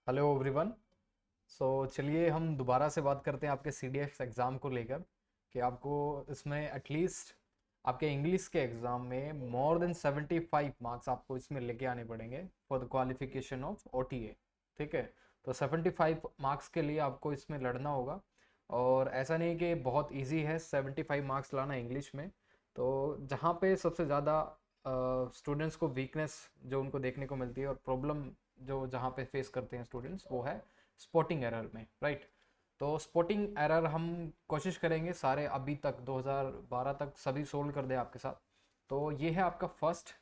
Hello everyone. चलिए हम दोबारा से बात करते हैं आपके CDF एग्ज़ाम को लेकर कि आपको इसमें एटलीस्ट आपके इंग्लिश के एग्ज़ाम में मोर देन 75 मार्क्स आपको इसमें लेके आने पड़ेंगे for the qualification of OTA। ठीक है, तो 75 मार्क्स के लिए आपको इसमें लड़ना होगा। और ऐसा नहीं कि बहुत इजी है 75 मार्क्स लाना इंग्लिश में। तो जहाँ पे सबसे ज़्यादा स्टूडेंट्स को वीकनेस जो उनको देखने को मिलती है और प्रॉब्लम जो जहाँ पे फेस करते हैं स्टूडेंट्स, वो है स्पॉटिंग एरर में, राइट। तो स्पॉटिंग एरर हम कोशिश करेंगे सारे अभी तक 2012 तक सभी सोल्व कर दें आपके साथ। तो ये है आपका फर्स्ट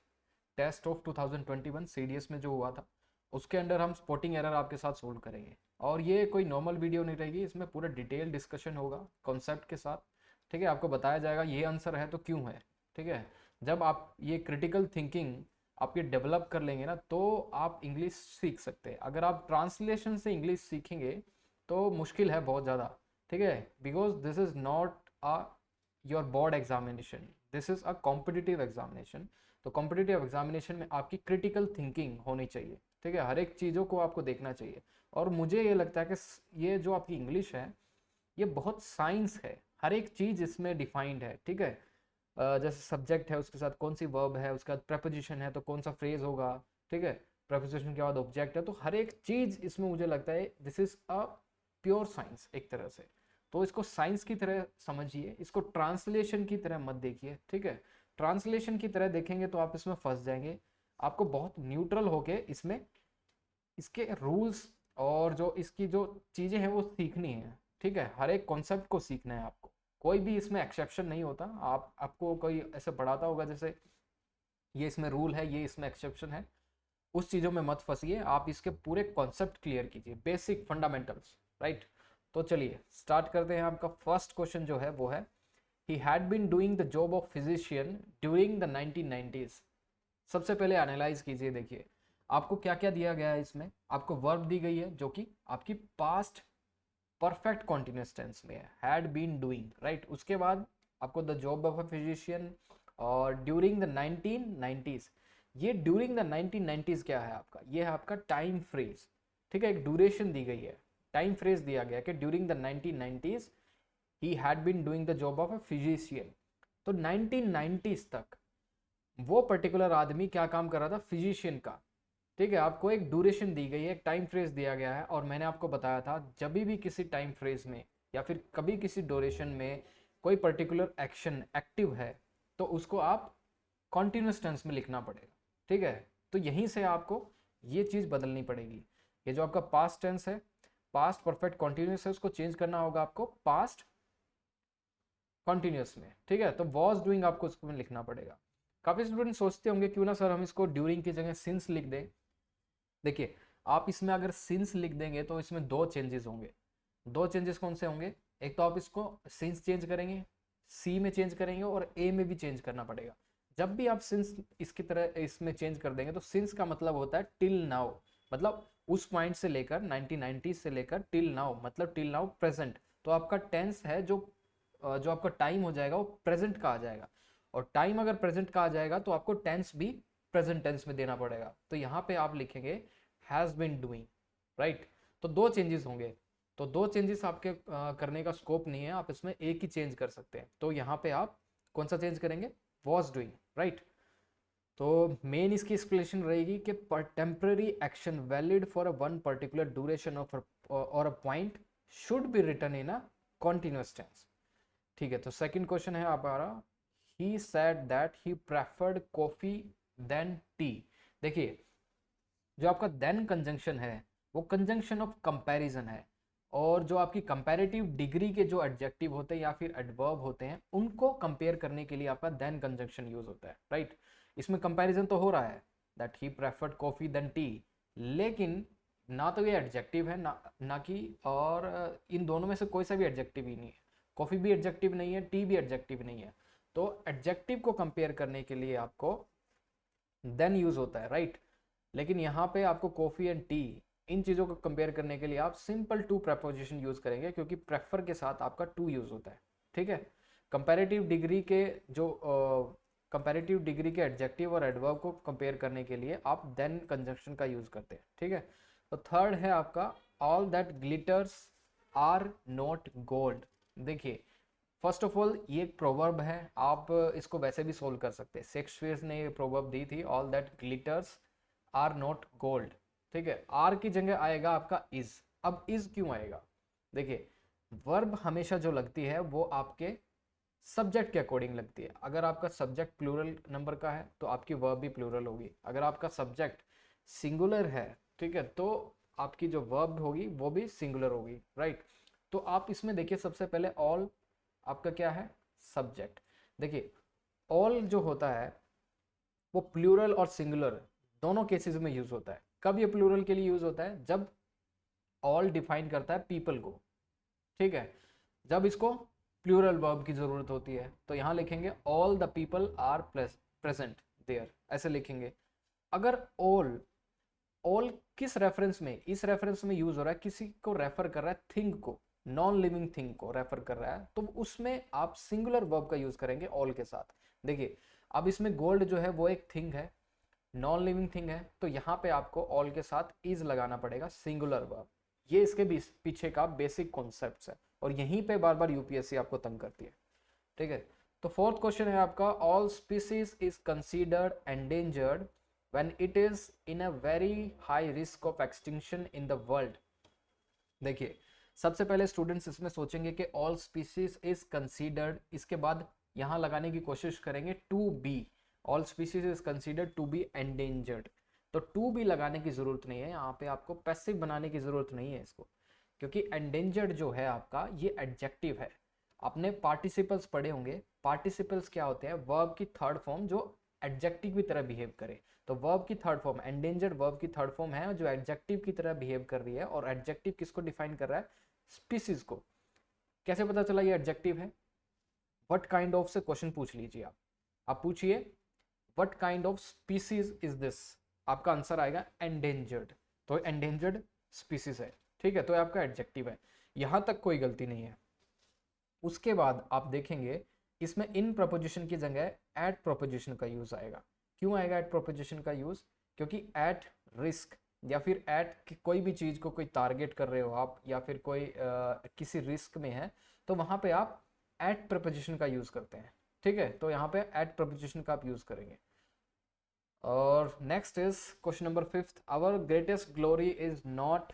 टेस्ट ऑफ 2021 CDS में जो हुआ था, उसके अंडर हम स्पॉटिंग एरर आपके साथ सोल्व करेंगे। और ये कोई नॉर्मल वीडियो नहीं रहेगी, इसमें पूरा डिटेल डिस्कशन होगा कॉन्सेप्ट के साथ। ठीक है, आपको बताया जाएगा ये आंसर है तो क्यों है। ठीक है, जब आप ये क्रिटिकल थिंकिंग आप ये डेवलप कर लेंगे ना, तो आप इंग्लिश सीख सकते हैं। अगर आप ट्रांसलेशन से इंग्लिश सीखेंगे तो मुश्किल है बहुत ज़्यादा। ठीक है, because this is not a your board examination, this is a competitive examination. तो कॉम्पिटिटिव एग्जामिनेशन में आपकी क्रिटिकल थिंकिंग होनी चाहिए। ठीक है, हर एक चीज़ों को आपको देखना चाहिए। और मुझे ये लगता है कि ये जो आपकी इंग्लिश है, ये बहुत साइंस है, हर एक चीज़ इसमें डिफाइंड है। ठीक है, जैसे सब्जेक्ट है उसके साथ कौन सी वर्ब है, उसके बाद प्रपोजिशन है तो कौन सा फ्रेज होगा। ठीक है, प्रपोजिशन के बाद ऑब्जेक्ट है, तो हर एक चीज़ इसमें मुझे लगता है this is a pure science एक तरह से। तो इसको साइंस की तरह समझिए, इसको ट्रांसलेशन की तरह मत देखिए। ठीक है, ट्रांसलेशन की तरह देखेंगे तो आप इसमें फंस जाएंगे। आपको बहुत न्यूट्रल होके इसमें इसके रूल्स और जो इसकी जो चीज़ें हैं वो सीखनी है। ठीक है, हर एक कॉन्सेप्ट को सीखना है आपको, कोई भी इसमें एक्सेप्शन नहीं होता। आपको कोई ऐसे पढ़ाता होगा जैसे ये इसमें रूल है, ये इसमें एक्सेप्शन है, उस चीज़ों में मत फंसिए। आप इसके पूरे कॉन्सेप्ट क्लियर कीजिए, बेसिक फंडामेंटल्स, राइट। तो चलिए स्टार्ट करते हैं। आपका फर्स्ट क्वेश्चन जो है वो है, he had been doing the job of physician during the 1990s। सबसे पहले एनालाइज कीजिए, देखिए आपको क्या क्या दिया गया है। इसमें आपको वर्ब दी गई है जो कि आपकी पास्ट परफेक्ट कॉन्टिन्यूस टेंस में है, हैड बीन डूइंग, राइट। उसके बाद आपको the job of a physician और ड्यूरिंग द 1990s। ये ड्यूरिंग द 1990s क्या है आपका, ये है आपका टाइम फ्रेज। ठीक है, एक ड्यूरेशन दी गई है, टाइम फ्रेज दिया गया कि during the 1990s he had been doing the job of a physician. तो 1990s तक वो पर्टिकुलर आदमी क्या काम कर रहा था, फिजिशियन का। ठीक है, आपको एक ड्यूरेशन दी गई है, एक टाइम फ्रेज दिया गया है, और मैंने आपको बताया था जब भी किसी टाइम फ्रेज में या फिर कभी किसी ड्यूरेशन में कोई पर्टिकुलर एक्शन एक्टिव है तो उसको आप कॉन्टिन्यूस टेंस में लिखना पड़ेगा। ठीक है, तो यहीं से आपको ये चीज़ बदलनी पड़ेगी। ये जो आपका पास्ट टेंस है, पास्ट परफेक्ट कॉन्टिन्यूस है, उसको चेंज करना होगा आपको पास्ट कॉन्टिन्यूस में। ठीक है, तो वॉज डूइंग आपको उसमें लिखना पड़ेगा। काफ़ी स्टूडेंट सोचते होंगे क्यों ना सर हम इसको ड्यूरिंग की जगह सिंस लिख दें। देखिए, आप इसमें अगर सिंस लिख देंगे तो इसमें दो चेंजेस होंगे। दो चेंजेस कौन से होंगे, एक तो आप इसको सिंस चेंज करेंगे, सी में चेंज करेंगे, और ए में भी चेंज करना पड़ेगा। जब भी आप सिंस इसकी तरह इसमें चेंज कर देंगे तो सिंस का मतलब होता है टिल नाउ, मतलब उस पॉइंट से लेकर 1990 से लेकर टिल नाउ, मतलब टिल नाउ प्रेजेंट। तो आपका टेंस है जो जो आपका टाइम हो जाएगा वो प्रेजेंट का आ जाएगा। और टाइम अगर प्रेजेंट का आ जाएगा तो आपको टेंस भी प्रेजेंट टेंस में देना पड़ेगा। तो यहाँ पे आप लिखेंगे हैज बीन डूइंग, राइट। तो दो चेंजेस होंगे, तो दो चेंजेस आपके करने का स्कोप नहीं है, आप इसमें एक ही चेंज कर सकते हैं। तो यहाँ पे आप कौन सा चेंज करेंगे, वॉज डूइंग, राइट। तो मेन इसकी एक्सप्लेनेशन रहेगी कि temporary action valid for a one particular duration of और a point should be written in a continuous tense. ठीक है, तो सेकंड क्वेश्चन है हमारा, he said that he preferred coffee than tea. देखिए, जो आपका देन कंजंक्शन है वो कंजंक्शन ऑफ कंपैरिजन है। और जो आपकी कंपैरेटिव डिग्री के जो एडजेक्टिव होते हैं या फिर एडवर्ब होते हैं उनको कंपेयर करने के लिए आपका देन कंजंक्शन यूज होता है, राइट। इसमें कंपैरिजन तो हो रहा है that he preferred coffee than tea, लेकिन ना तो ये एडजेक्टिव है ना कि, और इन दोनों में से कोई सा भी एडजेक्टिव ही नहीं है। कॉफी भी एडजेक्टिव नहीं है, टी भी एडजेक्टिव नहीं है। तो एडजेक्टिव को कंपेयर करने के लिए आपको देन यूज होता है, राइट। लेकिन यहाँ पे आपको कॉफी एंड टी, इन चीज़ों को कंपेयर करने के लिए आप सिंपल टू प्रपोजिशन यूज करेंगे, क्योंकि प्रेफर के साथ आपका टू यूज होता है। ठीक है, कंपैरेटिव डिग्री के जो कंपैरेटिव डिग्री के एडजेक्टिव और एडवर्ब को कंपेयर करने के लिए आप देन कंजंक्शन का यूज करते हैं। ठीक है, तो थर्ड है आपका all that glitters are not gold. देखिए फर्स्ट ऑफ ऑल ये एक प्रोवर्ब है, आप इसको वैसे भी सोल्व कर सकते हैं। शेक्सपियर ने ये प्रोवर्ब दी थी, all that glitters are not gold. ठीक है, आर की जगह आएगा आपका इज। अब इज क्यों आएगा? देखिए वर्ब हमेशा जो लगती है वो आपके सब्जेक्ट के अकॉर्डिंग लगती है। अगर आपका सब्जेक्ट प्लूरल नंबर का है तो आपकी वर्ब भी प्लूरल होगी। अगर आपका सब्जेक्ट सिंगुलर है, ठीक है, तो आपकी जो वर्ब होगी वो भी सिंगुलर होगी, राइट। तो आप इसमें देखिए सबसे पहले ऑल आपका क्या है? सब्जेक्ट। देखिए ऑल जो होता है वो प्लूरल और सिंगुलर दोनों केसेस में यूज होता है। कब ये प्लूरल के लिए यूज होता है? जब ऑल डिफाइन करता है पीपल को, ठीक है। जब इसको प्लूरल वर्ब की जरूरत होती है तो यहां लिखेंगे all the people are present there, ऐसे लिखेंगे। अगर ऑल, ऑल किस रेफरेंस में? इस रेफरेंस में यूज हो रहा है, किसी को रेफर कर रहा है, थिंग को, नॉन लिविंग थिंग को रेफर कर रहा है, तो उसमें आप सिंगुलर वर्ब का यूज करेंगे ऑल के साथ। देखिए अब इसमें गोल्ड जो है वो एक थिंग है, नॉन लिविंग थिंग है, तो यहाँ पे आपको ऑल के साथ इज लगाना पड़ेगा, सिंगुलर वर्ब। ये इसके पीछे का बेसिक कॉन्सेप्ट है और यहीं पे बार बार यूपीएससी आपको तंग करती है, ठीक है। तो फोर्थ क्वेश्चन है आपका all species is considered endangered when it is in a very high risk of extinction in the world. देखिए सबसे पहले स्टूडेंट्स इसमें सोचेंगे कि ऑल स्पीसीज इज कंसीडर्ड, इसके बाद यहां लगाने की कोशिश करेंगे to be, all species is considered to be endangered. तो टू बी लगाने की जरूरत नहीं है, यहाँ पे आपको पैसिव बनाने की जरूरत नहीं है इसको, क्योंकि एंडेंजर्ड जो है आपका ये एडजेक्टिव है। आपने पार्टिसिपल्स पढ़े होंगे, पार्टिसिपल्स क्या होते हैं? वर्ब की थर्ड फॉर्म जो एडजेक्टिव की तरह बिहेव करे। तो वर्ब की थर्ड फॉर्म, एंडेंजर्ड वर्ब की थर्ड फॉर्म है जो एडजेक्टिव की तरह बिहेव कर रही है, और एडजेक्टिव किसको डिफाइन कर रहा है? स्पीसीज को। कैसे पता चला ये एडजेक्टिव है? व्हाट काइंड ऑफ से क्वेश्चन पूछ लीजिए आप पूछिए what kind of species is this, आपका आंसर आएगा एंडेंजर्ड। तो एंडेंजर्ड स्पीसीज है, ठीक है, तो आपका एडजेक्टिव है, यहां तक कोई गलती नहीं है। उसके बाद आप देखेंगे इसमें इन प्रपोजिशन की जगह एट प्रपोजिशन का यूज आएगा। क्यों आएगा एट प्रपोजिशन का यूज? क्योंकि एट रिस्क या फिर एट कोई भी चीज को कोई टारगेट कर रहे हो आप, या फिर कोई किसी रिस्क में है, तो वहां पे आप एट प्रपोजिशन का यूज करते हैं, ठीक है। तो यहाँ पे एट प्रपोजिशन का आप यूज करेंगे। और next is question number fifth, our greatest glory is not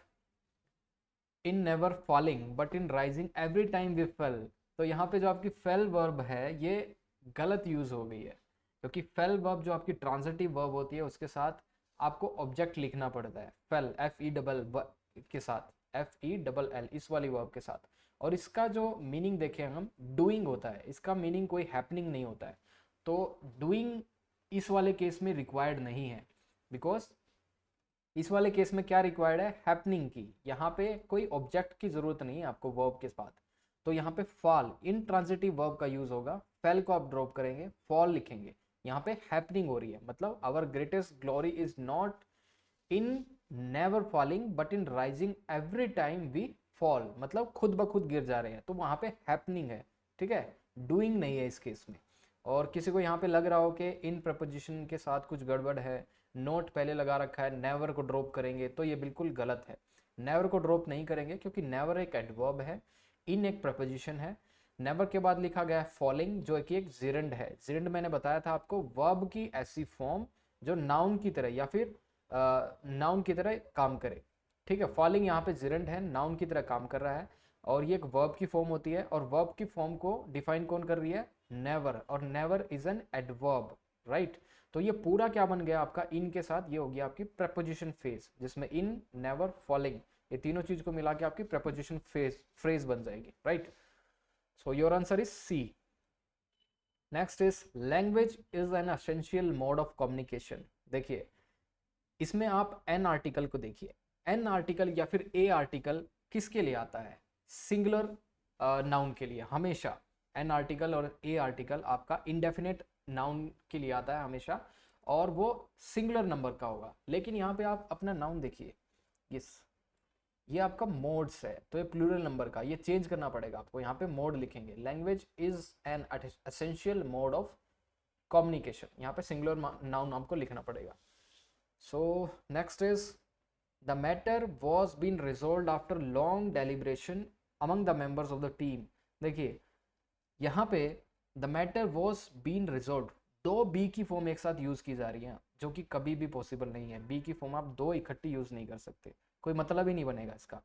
in never falling but in rising every time we fail. तो यहाँ पे जो आपकी फेल वर्ब है ये गलत यूज हो गई है, क्योंकि फेल वर्ब जो आपकी ट्रांजिटिव वर्ब होती है उसके साथ आपको ऑब्जेक्ट लिखना पड़ता है, फेल एफ ई डबल के साथ, एफ ई डबल एल, इस वाली वर्ब के साथ। और इसका जो मीनिंग देखें हम, डूइंग होता है, इसका मीनिंग कोई हैपनिंग नहीं होता है। तो डूइंग इस वाले केस में रिक्वायर्ड नहीं है, बिकॉज इस वाले केस में क्या रिक्वायर्ड है? हैपनिंग की। यहाँ पे कोई ऑब्जेक्ट की जरूरत नहीं है आपको वर्ब के साथ। तो यहाँ पे फॉल, इन ट्रांजिटिव वर्ब का यूज होगा, फेल को आप ड्रॉप करेंगे, फॉल लिखेंगे। यहाँ पे हैपनिंग हो रही है, मतलब our greatest glory is not in never falling but in rising every time we fall, मतलब खुद ब खुद गिर जा रहे हैं, तो वहां पे हैपनिंग है, ठीक है, डूइंग नहीं है इस केस में। और किसी को यहाँ पे लग रहा हो कि इन प्रपोजिशन के साथ कुछ गड़बड़ है, नोट पहले लगा रखा है, नेवर को ड्रॉप करेंगे, तो ये बिल्कुल गलत है। नेवर को ड्रॉप नहीं करेंगे क्योंकि नेवर एक एडवर्ब है, इन एक प्रपोजिशन है। नेवर के बाद लिखा गया है फॉलिंग, जो कि एक जिरंड है। जिरंड मैंने बताया था आपको, वर्ब की ऐसी फॉर्म जो नाउन की तरह या फिर नाउन की तरह काम करे, ठीक है। फॉलिंग यहाँ पे जिरंड है, नाउन की तरह काम कर रहा है, और ये एक वर्ब की फॉर्म होती है, और वर्ब की फॉर्म को डिफाइन कौन कर रही है? नेवर, और never is an adverb, right. तो ये पूरा क्या बन गया आपका इन के साथ? ये हो गया आपकी प्रपोजिशन फेज, जिसमें इन, नेवर, फॉलिंग, ये तीनों चीज को मिला के आपकी प्रपोजिशन फ्रेज बन जाएगी, right. So your answer is C. Next is language is an essential mode of communication. देखिए इसमें आप एन आर्टिकल को देखिए, एन आर्टिकल या फिर ए आर्टिकल किसके लिए आता है? सिंगुलर नाउन के लिए हमेशा। एन आर्टिकल और ए आर्टिकल आपका इंडेफिनेट नाउन के लिए आता है हमेशा, और वो सिंगुलर नंबर का होगा। लेकिन यहाँ पे आप अपना नाउन देखिए, ये आपका मोड्स है, तो ये प्लूरल नंबर का, ये चेंज करना पड़ेगा आपको, यहाँ पे मोड लिखेंगे। Language is an essential mode of communication, यहाँ पे सिंगुलर नाउन आपको लिखना पड़ेगा। So next is the matter was been resolve after long deliberation among the members of the team. देखिए यहाँ पे the matter was been resolve, दो be की फॉर्म एक साथ यूज की जा रही है, जो कि कभी भी पॉसिबल नहीं है। बी की फॉर्म आप दो इकट्ठी यूज नहीं कर सकते, कोई मतलब ही नहीं बनेगा इसका।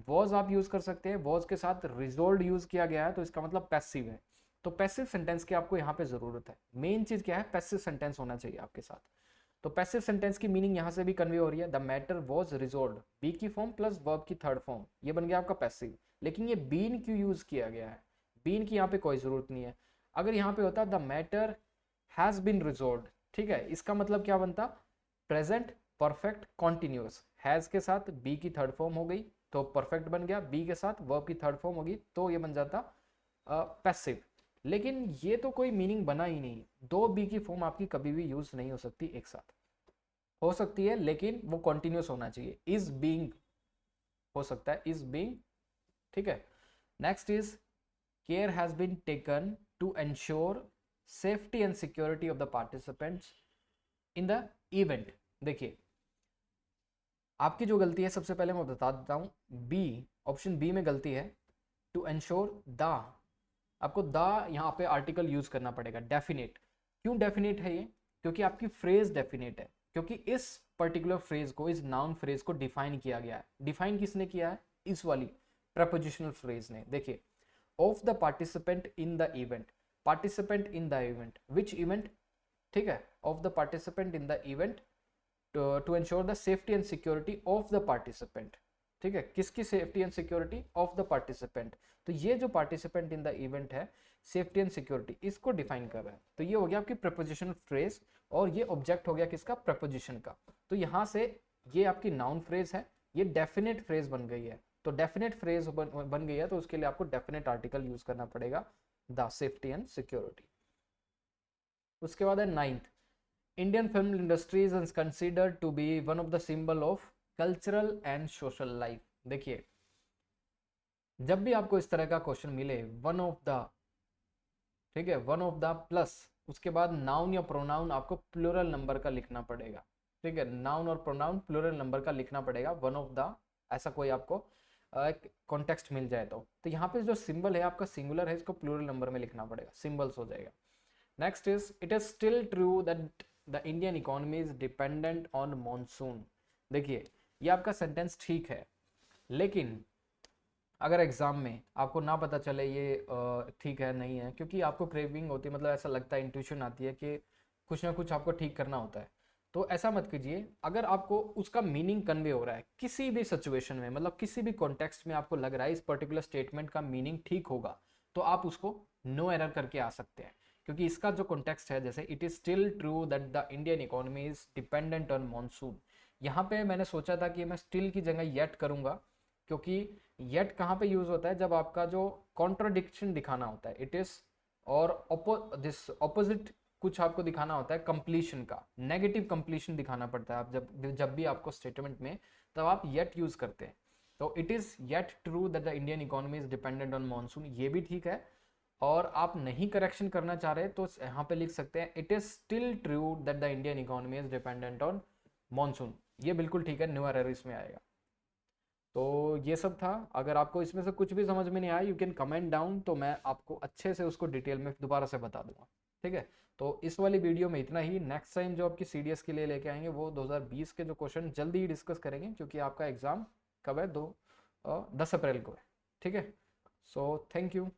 वॉज आप यूज कर सकते हैं, वॉज के साथ रिजोल्व यूज किया गया है तो इसका मतलब पैसिव है। तो पैसिव सेंटेंस की आपको यहाँ पे जरूरत है। मेन चीज क्या है, पैसिव सेंटेंस होना चाहिए आपके साथ। तो पैसिव सेंटेंस की मीनिंग यहाँ से भी कन्वे हो रही है, the matter was resolve, be की फॉर्म प्लस वर्ब की थर्ड फॉर्म, ये बन गया आपका पैसिव। लेकिन ये बीन क्यों यूज किया गया है, बीन की यहाँ पे कोई जरूरत नहीं है। अगर यहाँ पे होता the matter has been resolve, ठीक है, इसका मतलब क्या बनता, प्रेजेंट परफेक्ट कॉन्टिन्यूस, हैज के साथ बी की थर्ड फॉर्म हो गई तो परफेक्ट बन गया, बी के साथ वर्ब की थर्ड फॉर्म होगी तो ये बन जाता पैसिव। लेकिन ये तो कोई मीनिंग बना ही नहीं, दो बी की फॉर्म आपकी कभी भी यूज नहीं हो सकती एक साथ, हो सकती है लेकिन वो कॉन्टिन्यूस होना चाहिए। इज बीइंग हो सकता है, इज बीइंग, ठीक है। Next is care has been taken to ensure safety and security of the participants in the event. देखिए आपकी जो गलती है सबसे पहले मैं बता देता हूँ, बी, ऑप्शन बी में गलती है, टू एंश्योर द, आपको द यहाँ पे आर्टिकल यूज करना पड़ेगा, डेफिनेट। क्यों डेफिनेट है ये, क्योंकि आपकी फ्रेज डेफिनेट है, क्योंकि इस पर्टिकुलर फ्रेज को, इस नाउन फ्रेज को डिफाइन किया गया है। डिफाइन किसने किया है, इस वाली प्रपोजिशनल फ्रेज ने। देखिए of the participant in the event, participant in the event, which event, ठीक है, of the participant in the event to ensure the safety and security of the participant, ठीक है, किसकी safety and security, of the participant. तो ये जो participant in the event है, safety and security, इसको डिफाइन कर रहा है। तो ये हो गया आपकी प्रपोजिशनल फ्रेज और ये ऑब्जेक्ट हो गया किसका, प्रपोजिशन का। तो यहाँ से ये आपकी नाउन फ्रेज है, ये डेफिनेट फ्रेज बन गई है। तो डेफिनेट फ्रेज बन गई है तो उसके लिए आपको डेफिनेट आर्टिकल यूज करना पड़ेगा, द सेफ्टी एंड सिक्योरिटी। उसके बाद है ninth, Indian film industry is considered to be one of the symbol of cultural and social life. देखिए जब भी आपको इस तरह का क्वेश्चन मिले, वन ऑफ द, ठीक है, वन ऑफ द प्लस उसके बाद नाउन या प्रोनाउन आपको प्लूरल नंबर का लिखना पड़ेगा, ठीक है, नाउन और प्रोनाउन प्लूरल नंबर का लिखना पड़ेगा, वन ऑफ द, ऐसा कोई आपको कॉन्टेक्स्ट मिल जाए तो यहाँ पे जो सिंबल है आपका सिंगुलर है, इसको प्लूरल नंबर में लिखना पड़ेगा, सिंबल्स हो जाएगा। Next is it is still true that the Indian economy is dependent on monsoon. देखिए ये आपका सेंटेंस ठीक है, लेकिन अगर एग्जाम में आपको ना पता चले ये ठीक है नहीं है, क्योंकि आपको क्रेविंग होती है, मतलब ऐसा लगता है, इंट्यूशन आती है कि कुछ ना कुछ आपको ठीक करना होता है, तो ऐसा मत कीजिए। अगर आपको उसका मीनिंग कन्वे हो रहा है किसी भी सिचुएशन में, मतलब किसी भी कॉन्टेक्स्ट में आपको लग रहा है इस पर्टिकुलर स्टेटमेंट का मीनिंग ठीक होगा, तो आप उसको नो एरर करके आ सकते हैं, क्योंकि इसका जो कॉन्टेक्स्ट है, जैसे it is still true that the Indian economy is dependent on monsoon, यहाँ पे मैंने सोचा था कि मैं स्टिल की जगह येट करूंगा, क्योंकि येट कहाँ पे यूज होता है, जब आपका जो कॉन्ट्राडिक्शन दिखाना होता है, इट इज, और दिस ऑपोजिट कुछ आपको दिखाना होता है, कंप्लीशन का, नेगेटिव कंप्लीशन दिखाना पड़ता है। आप जब भी आपको स्टेटमेंट में, तब आप येट यूज करते हैं। तो it is yet true that the Indian economy is dependent on monsoon, ये भी ठीक है। और आप नहीं करेक्शन करना चाह रहे तो यहाँ पे लिख सकते हैं it is still true that the Indian economy is dependent on monsoon, ये बिल्कुल ठीक है, नो एरर इसमें आएगा। तो ये सब था। अगर आपको इसमें से कुछ भी समझ में नहीं आया, यू कैन कमेंट डाउन, तो मैं आपको अच्छे से उसको डिटेल में दोबारा से बता दूंगा, ठीक है। तो इस वाली वीडियो में इतना ही। नेक्स्ट टाइम जो आपकी सीडीएस के लिए लेके आएंगे वो 2020 के जो क्वेश्चन जल्दी ही डिस्कस करेंगे, क्योंकि आपका एग्जाम कब है, 10 अप्रैल को है, ठीक है। So thank you.